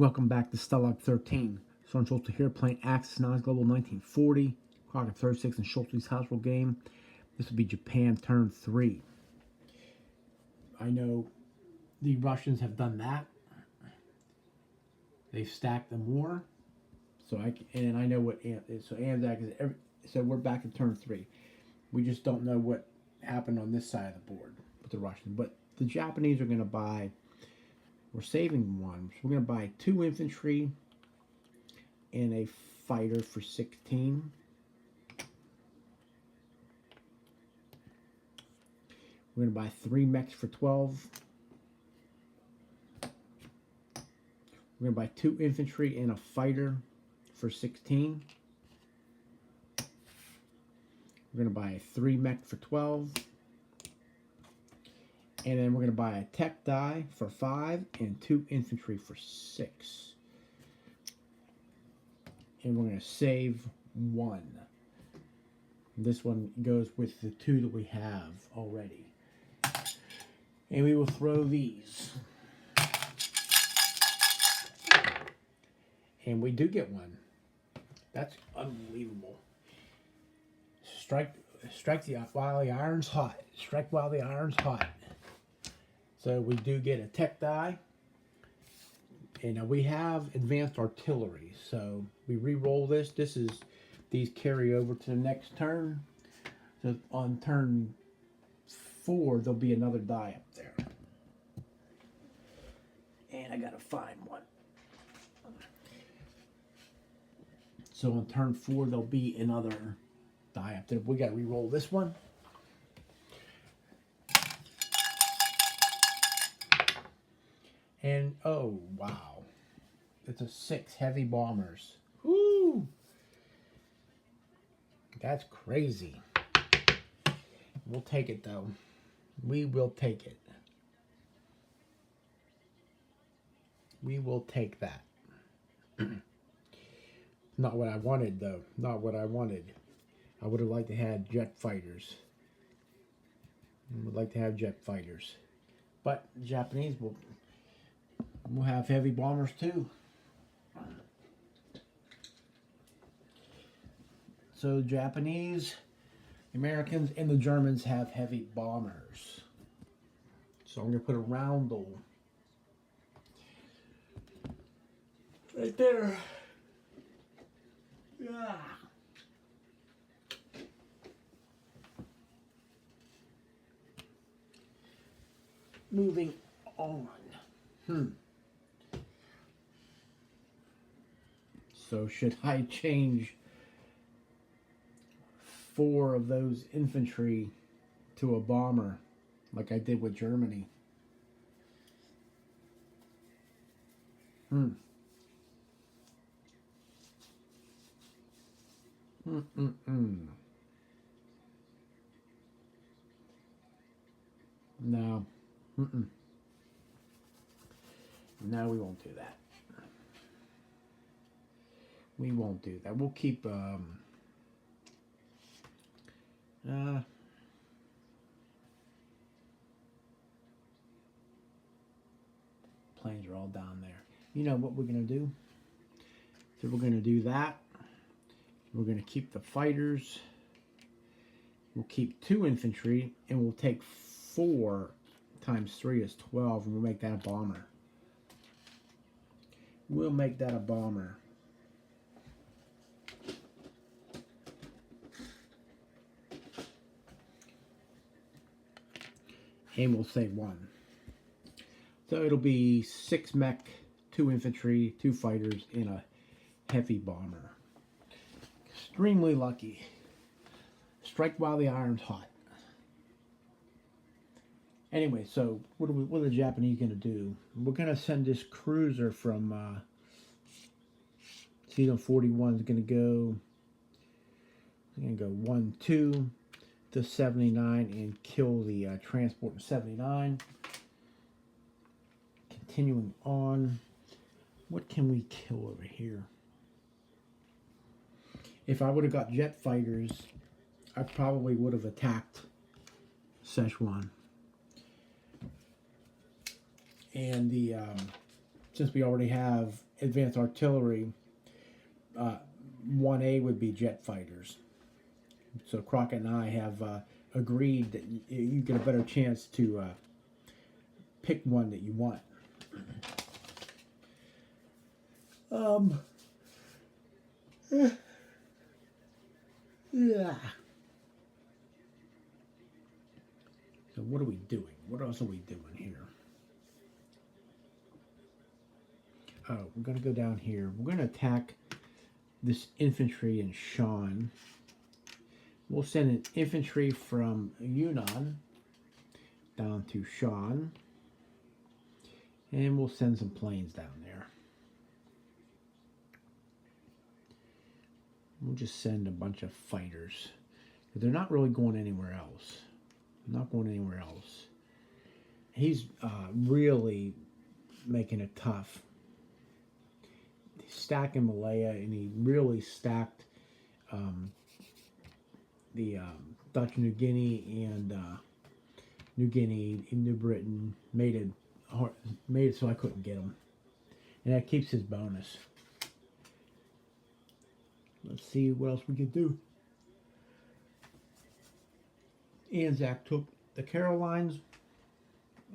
Welcome back to Stalag 13. Son Schulte here playing Axis&Allies Global 1940. Crockett 36 and Schulte's House Rule game. This will be Japan turn 3. I know the Russians have done that. They've stacked them more. So I know what so Anzac is. So we're back in turn 3. We just don't know what happened on this side of the board with the Russians. But the Japanese are going to buy. We're saving one. So we're going to buy 2 infantry and a fighter for 16. We're going to buy 3 mechs for 12. We're going to buy 2 infantry and a fighter for 16. We're going to buy 3 mech for 12. And then we're going to buy a tech die for 5 and 2 infantry for 6. And we're going to save 1. This one goes with the 2 that we have already. And we will throw these. And we do get 1. That's unbelievable. Strike while the iron's hot. Strike while the iron's hot. So we do get a tech die. And we have advanced artillery. So we re-roll this. These carry over to the next turn. So on turn 4, there'll be another die up there. And I gotta find one. So on turn 4, there'll be another die up there. We gotta re-roll this one. And, oh, wow. It's a 6 heavy bombers. Woo! That's crazy. We'll take it, though. We will take it. We will take that. Not what I wanted, though. Not what I wanted. I would have liked to have jet fighters. I would like to have jet fighters. But the Japanese will... We'll have heavy bombers too. So the Japanese, the Americans, and the Germans have heavy bombers. So I'm going to put a roundel right there. Yeah. Moving on. So should I change 4 of those infantry to a bomber like I did with Germany? No. No, we won't do that. We won't do that. We'll keep planes are all down there. You know what we're going to do? So we're going to do that. We're going to keep the fighters. We'll keep 2 infantry, and we'll take 4 times 3 is 12, and we'll make that a bomber. We'll make that a bomber. And we'll save 1. So it'll be 6 mech, 2 infantry, 2 fighters, and a heavy bomber. Extremely lucky. Strike while the iron's hot. Anyway, so what are the Japanese going to do? We're going to send this cruiser from Season 41 is going to go. It's going to go 1, 2 to 79 and kill the transport in 79. Continuing on, what can we kill over here? If I would have got jet fighters, I probably would have attacked Szechuan. And the since we already have advanced artillery, 1A would be jet fighters. So Crockett and I have agreed that you get a better chance to pick one that you want. Yeah. So what are we doing? What else are we doing here? Oh, we're going to go down here. We're going to attack this infantry in Shan. We'll send an infantry from Yunnan down to Shan. And we'll send some planes down there. We'll just send a bunch of fighters. They're not really going anywhere else. Not going anywhere else. He's really making it tough. He's stacking Malaya, and he really stacked the Dutch New Guinea and New Guinea and New Britain. Made it so I couldn't get him, and that keeps his bonus. Let's see what else we can do. Anzac took the Carolines.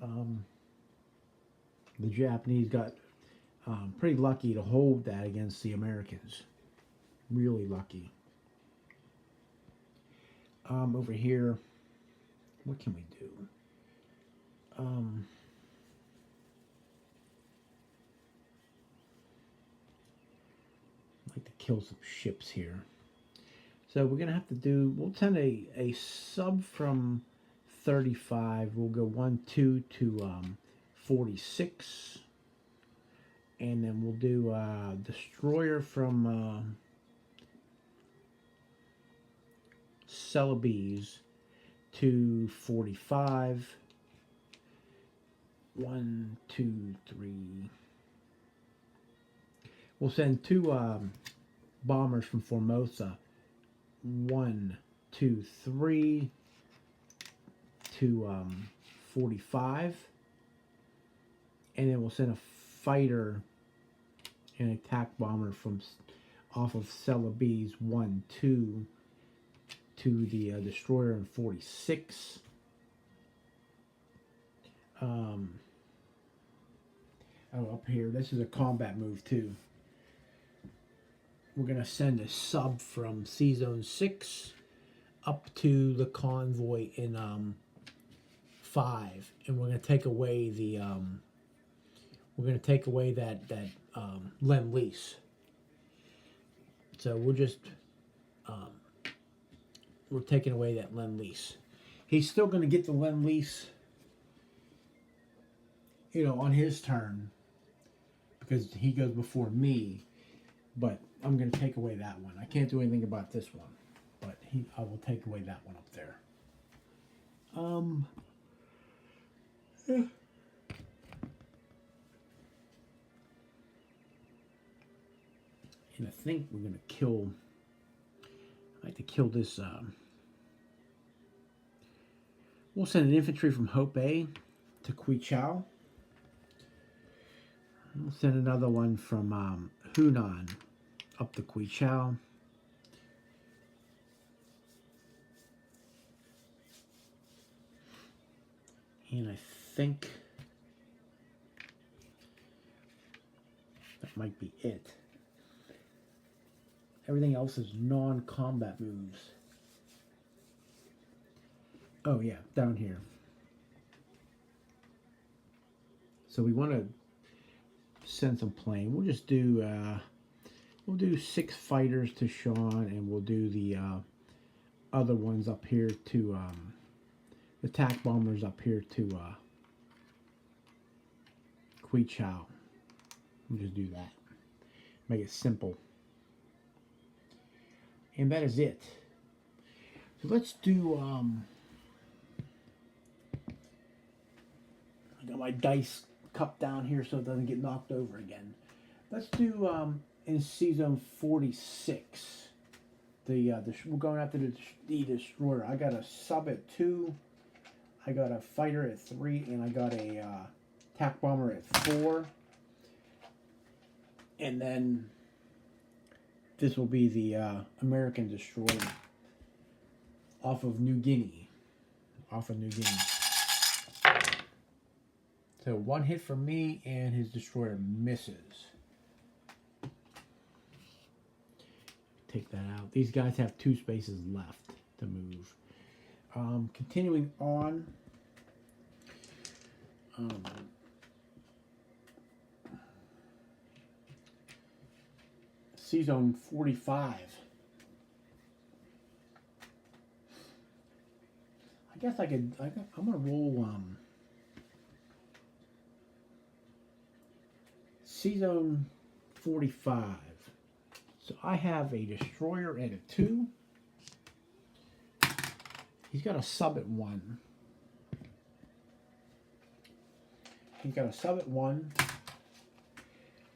The Japanese got pretty lucky to hold that against the Americans. Really lucky. Over here, what can we do? I'd like to kill some ships here. So we're going to have to do, we'll send a sub from 35. We'll go 1-2 to 46. And then we'll do destroyer from Celebes to 45. 1, 2, 3. We'll send 2 bombers from Formosa. 1, 2, 3 to 45. And then we'll send a fighter, an attack bomber from off of Celebes 1, 2 to the destroyer in 46. Oh, up here, this is a combat move too. We're going to send a sub from C-Zone 6 up to the convoy in 5. And we're going to take away the that Lend-Lease. So we're just we're taking away that Lend-Lease. He's still going to get the Lend-Lease, you know, on his turn because he goes before me. But I'm going to take away that one. I can't do anything about this one, but I will take away that one up there. And I think we're going to kill, I'd like to kill this, we'll send an infantry from Hope A to Quichao. We'll send another one from Hunan up to Quichao. And I think that might be it. Everything else is non-combat moves. Oh yeah, down here. So we want to send some plane. We'll just do we'll do 6 fighters to Sean, and we'll do the other ones up here to attack bombers up here to Quichao. We'll just do that. Make it simple. And that is it. So let's do I got my dice cup down here so it doesn't get knocked over again. Let's do in C-Zone 46. We're going after the destroyer. I got a sub at 2. I got a fighter at 3, and I got a attack bomber at 4. And then this will be the American destroyer off of New Guinea. Off of New Guinea. So 1 hit from me, and his destroyer misses. Take that out. These guys have 2 spaces left to move. Continuing on. C-Zone 45. I guess I'm gonna roll C-Zone 45. So I have a destroyer at a 2. He's got a sub at 1. He's got a sub at 1.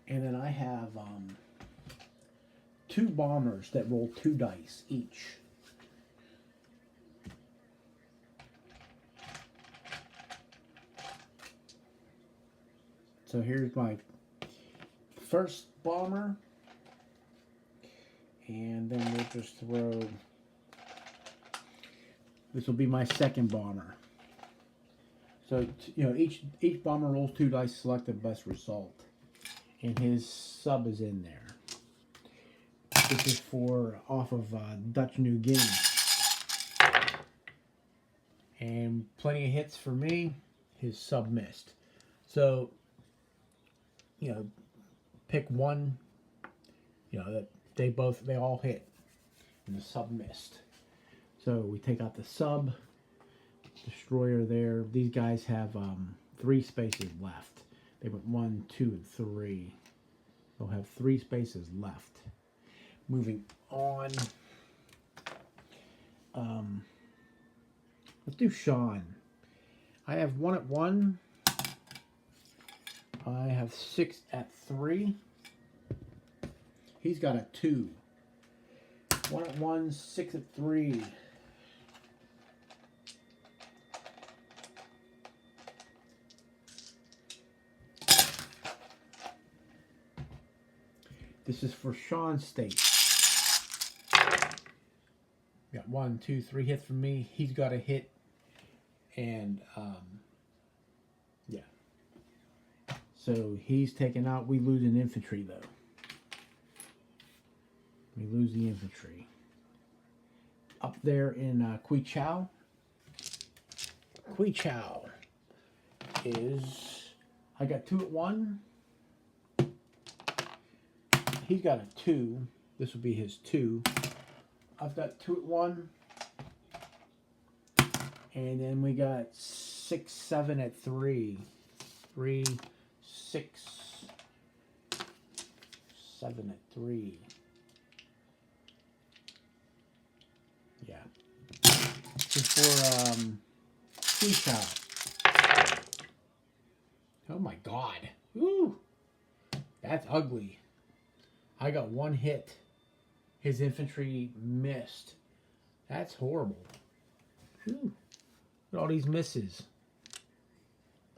And then I have 2 bombers that roll 2 dice each. So here's my first bomber. And then we'll just throw... This will be my second bomber. So, you know, each bomber rolls 2 dice, select the best result. And his sub is in there. This is for off of Dutch New Guinea. And plenty of hits for me. His sub missed. So, you know, pick one, you know, that they all hit. And the sub missed. So we take out the sub. Destroyer there. These guys have 3 spaces left. They went 1, 2, and 3. They'll have 3 spaces left. Moving on. Let's do Sean. I have 1 at 1. I have 6 at 3. He's got a 2. 1 at 1, 6 at 3. This is for Sean's state. Got 1, 2, 3 hits from me. He's got a hit. And, yeah. So he's taken out. We lose an infantry, though. We lose the infantry. Up there in Kui Chao. Kui Chao is... I got 2 at 1. He's got a 2. This will be his 2. I've got 2 at 1. And then we got 6, 7 at 3. 3, 6, 7 at 3. Yeah. This is for Kui Chao. Oh my god. Ooh. That's ugly. I got 1 hit. His infantry missed. That's horrible. Whew. Look at all these misses.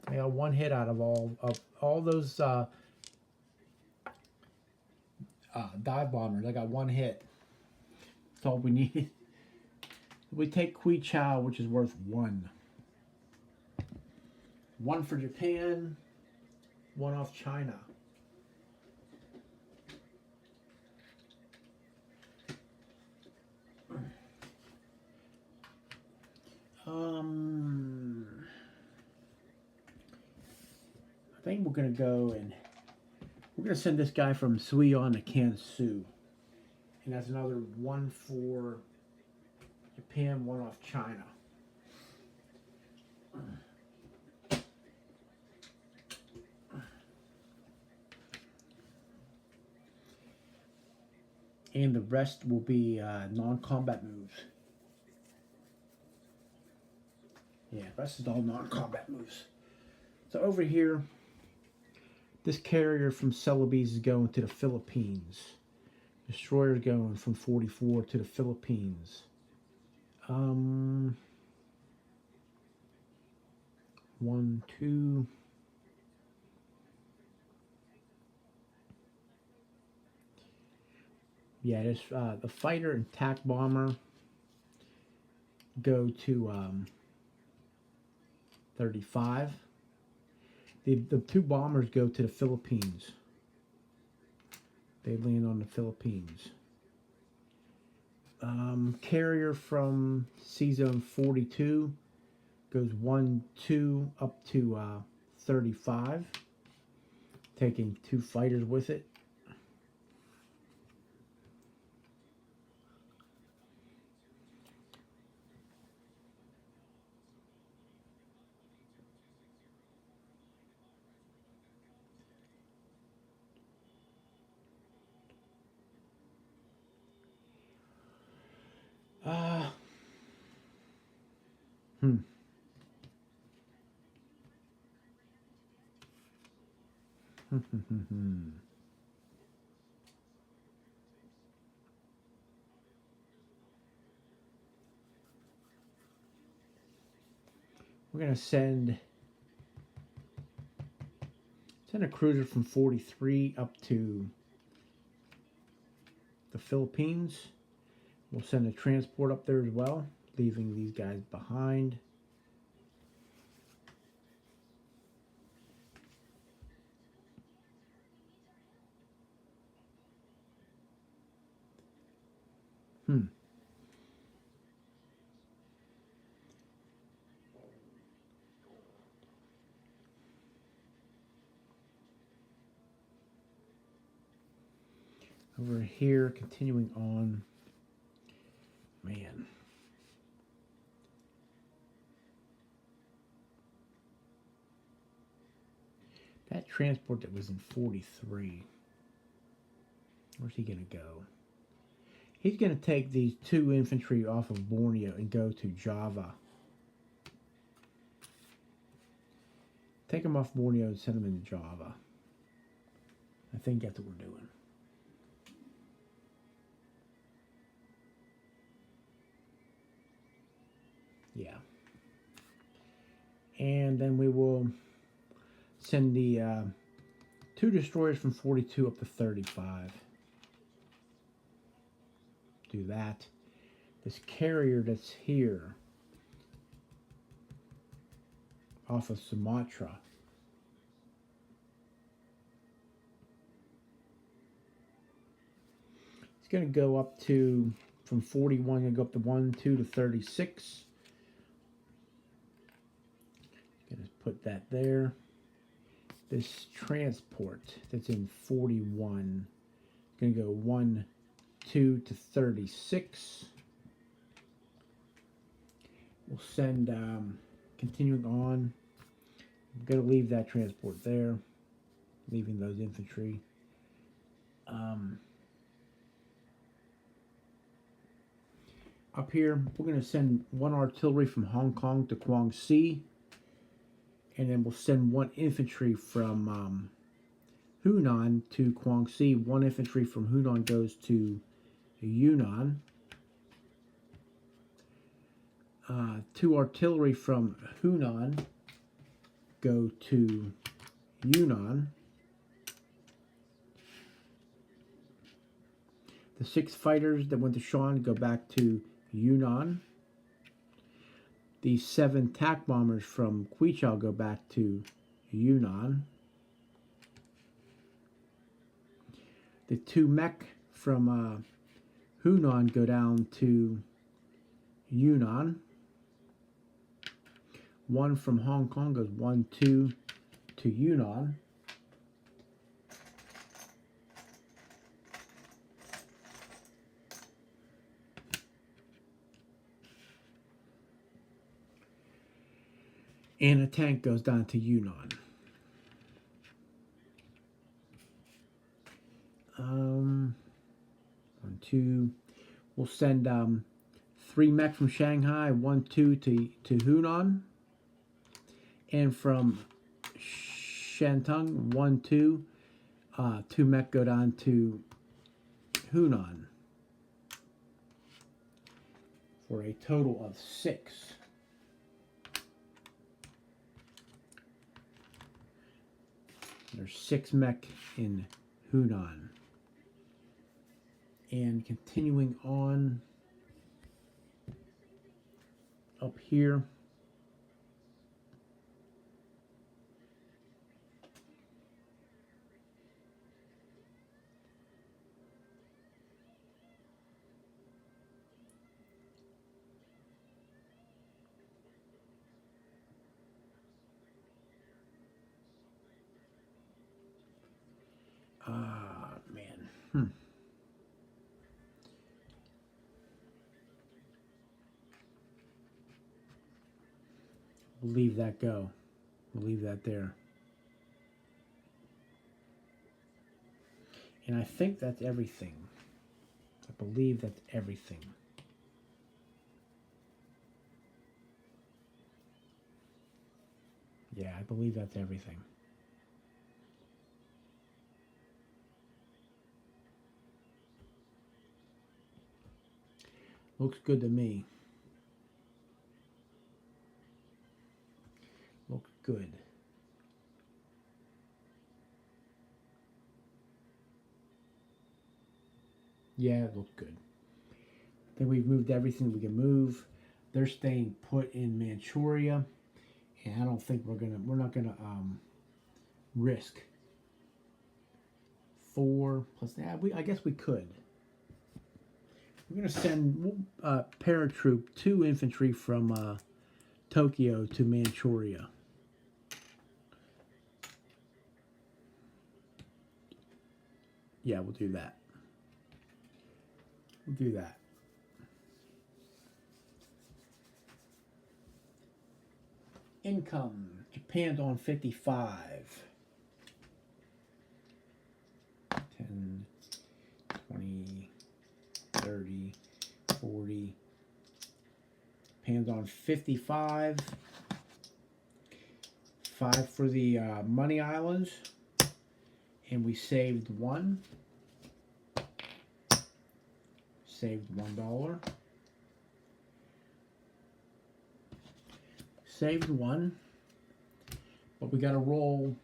I got 1 hit out of all those dive bombers. I got 1 hit. That's all we need. We take Kui Chao, which is worth 1. 1 for Japan. 1 off China. I think we're going to go and we're going to send this guy from Suion to Kansu. And that's another 1 for Japan, 1 off China. And the rest will be non-combat moves. Yeah, the rest is all non-combat moves. So over here, this carrier from Celebes is going to the Philippines. Destroyer's going from 44 to the Philippines. 1, 2. Yeah, this the fighter and attack bomber go to 35. The two bombers go to the Philippines. They land on the Philippines. Carrier from C-Zone 42 goes 1, 2 up to 35, taking 2 fighters with it. Uh, hmm. We're gonna send a cruiser from 43 up to the Philippines. We'll send a transport up there as well, leaving these guys behind. Over here, continuing on. Man. That transport that was in 43, where's he going to go? He's going to take these 2 infantry off of Borneo and go to Java. Take them off Borneo and send them into Java. I think that's what we're doing. Yeah. And then we will send the 2 destroyers from 42 up to 35. Do that. This carrier that's here off of Sumatra. It's going to go up to, from 41, going to go up to 1, 2 to 36. Going to put that there. This transport that's in 41 is going to go 1, 2 to 36. We'll send, continuing on, I'm going to leave that transport there, leaving those infantry. Up here, we're going to send 1 artillery from Hong Kong to Guangxi, and then we'll send 1 infantry from Hunan to Guangxi. 1 infantry from Hunan goes to Yunnan. 2 artillery from Hunan go to Yunnan. The 6 fighters that went to Shan go back to Yunnan. The 7 attack bombers from Quichao go back to Yunnan. The 2 mech from Hunan go down to Yunnan. 1 from Hong Kong goes 1, 2 to Yunnan. And a tank goes down to Yunnan. 1, 2. We'll send 3 mech from Shanghai, 1, 2 to Hunan. And from Shantung, 1, 2. 2 mech go down to Hunan. For a total of 6. There's 6 mech in Hunan. And continuing on up here, man. We'll leave that go. We'll leave that there. And I think that's everything. I believe that's everything. Yeah, I believe that's everything. Looks good to me. Looks good. Yeah, it looks good. I think we've moved everything we can move. They're staying put in Manchuria, and I don't think we're not gonna risk 4 plus. Yeah, I guess we could. We're gonna send paratroop 2 infantry from Tokyo to Manchuria. Yeah, we'll do that. We'll do that. Income. Japan's on 55. 10, 20, 30, 40. Japan's on 55. 5 for the money islands. And we saved 1. Saved $1. Saved 1. But we got to roll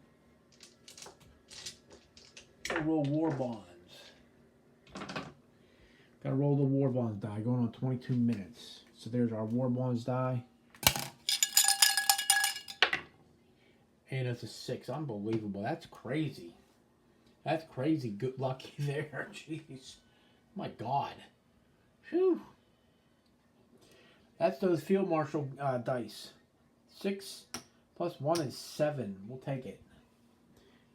war bonds. Got to roll the war bonds die. Going on 22 minutes. So there's our war bonds die. And it's a 6. Unbelievable. That's crazy. That's crazy. Good lucky there. Jeez. My God. Whew. That's those field marshal dice. 6 plus 1 is 7. We'll take it.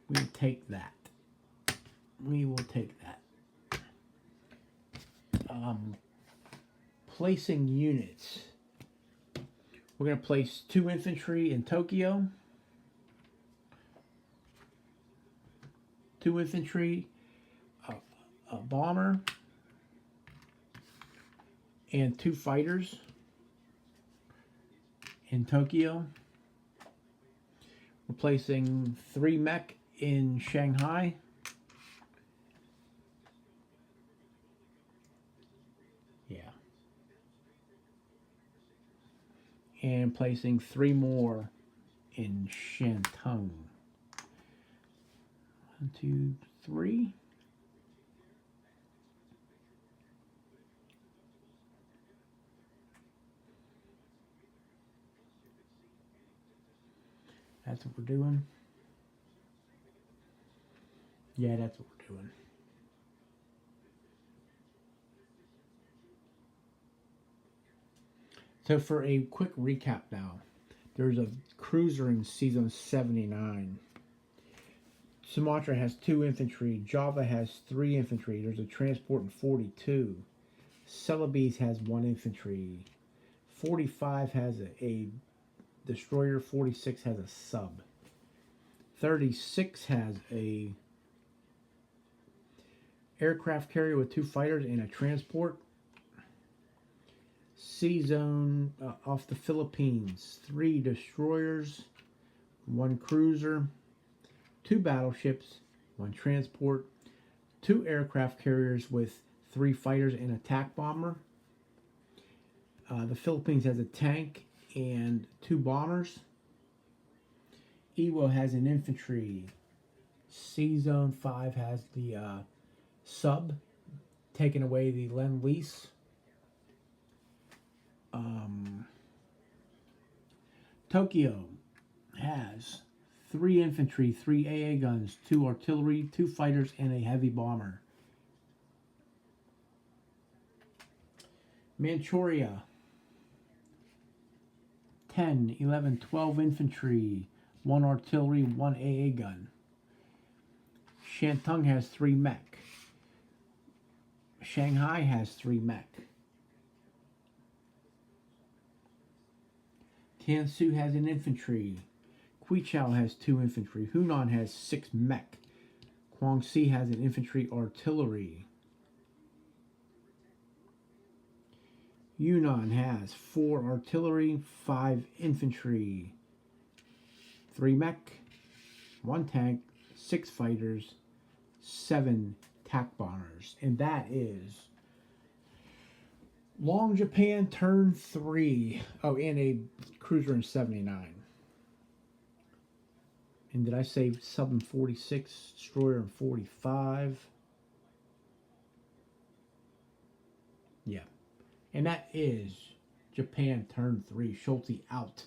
We will take that. We will take that. Placing units. We're going to place 2 infantry in Tokyo. 2 infantry, a bomber, and 2 fighters in Tokyo. We're placing 3 mech in Shanghai. Yeah. And placing 3 more in Shantung. 1, 2, 3. That's what we're doing. Yeah, that's what we're doing. So for a quick recap now, there's a cruiser in season 79. Sumatra has 2 infantry. Java has 3 infantry. There's a transport in 42. Celebes has 1 infantry. 45 has a destroyer. 46 has a sub. 36 has a aircraft carrier with 2 fighters and a transport. Sea zone off the Philippines. 3 destroyers. 1 cruiser. 2 battleships, 1 transport, 2 aircraft carriers with 3 fighters and attack bomber. The Philippines has a tank and 2 bombers. Iwo has an infantry. Sea Zone 5 has the sub taking away the Lend-Lease. Tokyo has 3 infantry, 3 AA guns, 2 artillery, 2 fighters, and a heavy bomber. Manchuria, 10, 11, 12 infantry, 1 artillery, 1 AA gun. Shantung has 3 mech. Shanghai has 3 mech. Tiansu has an infantry. Quichao has 2 infantry. Hunan has 6 mech. Guangxi has an infantry artillery. Yunnan has 4 artillery, 5 infantry, 3 mech, 1 tank, 6 fighters, 7 tac bombers. And that is Long Japan Turn 3. Oh, and a cruiser in 79. And did I say sub in 46, destroyer in 45? Yeah. And that is Japan Turn 3. Schulte out.